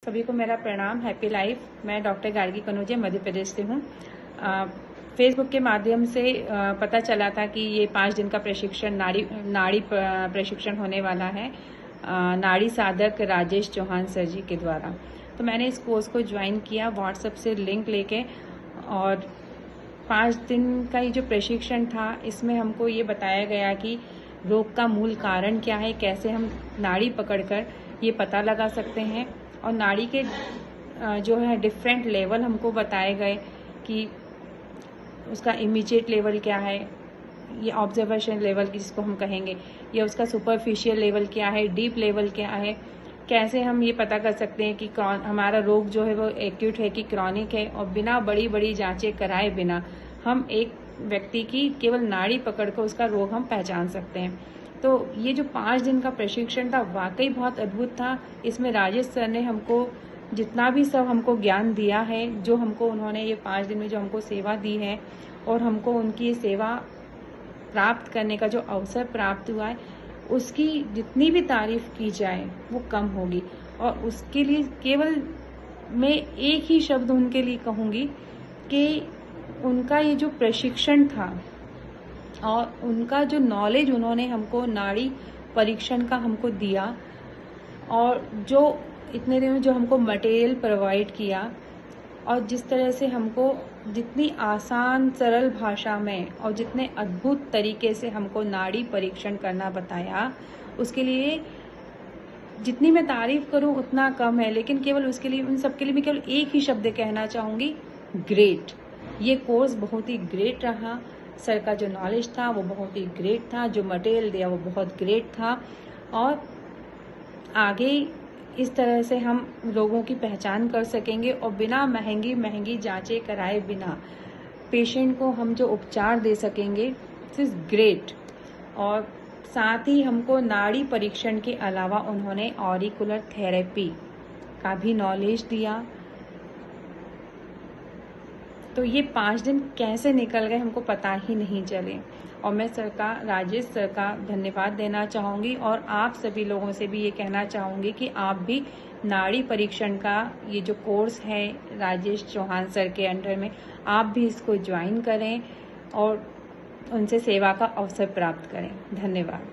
सभी को मेरा प्रणाम। Happy life. मैं डॉक्टर गार्गी कनौजिया मध्य प्रदेश से हूँ। फेसबुक के माध्यम से पता चला था कि ये 5 दिन का प्रशिक्षण नाड़ी प्रशिक्षण होने वाला है नाड़ी साधक राजेश चौहान सर जी के द्वारा। तो मैंने इस कोर्स को ज्वाइन किया व्हाट्सएप से लिंक लेके, और 5 दिन का ये जो प्रशिक्षण था इसमें हमको ये बताया गया कि रोग का मूल कारण क्या है, कैसे हम नाड़ी पकड़कर ये पता लगा सकते हैं, और नाड़ी के जो है डिफरेंट लेवल हमको बताए गए कि उसका इमीडिएट लेवल क्या है, ये ऑब्जर्वेशन लेवल जिसको हम कहेंगे, या उसका सुपरफिशियल लेवल क्या है, डीप लेवल क्या है, कैसे हम ये पता कर सकते हैं कि हमारा रोग जो है वो एक्यूट है कि क्रॉनिक है, और बिना बड़ी बड़ी जांचें कराए बिना हम एक व्यक्ति की केवल नाड़ी पकड़कर उसका रोग हम पहचान सकते हैं। तो ये जो 5 दिन का प्रशिक्षण था वाकई बहुत अद्भुत था। इसमें राजेश सर ने हमको जितना भी सब हमको ज्ञान दिया है, जो हमको उन्होंने ये 5 दिन में जो हमको सेवा दी है और हमको उनकी ये सेवा प्राप्त करने का जो अवसर प्राप्त हुआ है, उसकी जितनी भी तारीफ की जाए वो कम होगी। और उसके लिए केवल मैं एक ही शब्द उनके लिए कहूँगी कि उनका ये जो प्रशिक्षण था और उनका जो नॉलेज उन्होंने हमको नाड़ी परीक्षण का हमको दिया, और जो इतने दिन में जो हमको मटेरियल प्रोवाइड किया, और जिस तरह से हमको जितनी आसान सरल भाषा में और जितने अद्भुत तरीके से हमको नाड़ी परीक्षण करना बताया, उसके लिए जितनी मैं तारीफ करूं उतना कम है। लेकिन केवल उसके लिए, उन सबके लिए मैं केवल एक ही शब्द कहना चाहूँगी, ग्रेट। ये कोर्स बहुत ही ग्रेट रहा। सर का जो नॉलेज था वो बहुत ही ग्रेट था, जो मटेरियल दिया वो बहुत ग्रेट था, और आगे इस तरह से हम रोगों की पहचान कर सकेंगे, और बिना महंगी जांचें कराए बिना पेशेंट को हम जो उपचार दे सकेंगे, दिस इज ग्रेट। और साथ ही हमको नाड़ी परीक्षण के अलावा उन्होंने ऑरिकुलर थेरेपी का भी नॉलेज दिया। तो ये 5 दिन कैसे निकल गए हमको पता ही नहीं चले, और मैं राजेश सर का धन्यवाद देना चाहूँगी, और आप सभी लोगों से भी ये कहना चाहूँगी कि आप भी नाड़ी परीक्षण का ये जो कोर्स है राजेश चौहान सर के अंडर में, आप भी इसको ज्वाइन करें और उनसे सेवा का अवसर प्राप्त करें। धन्यवाद।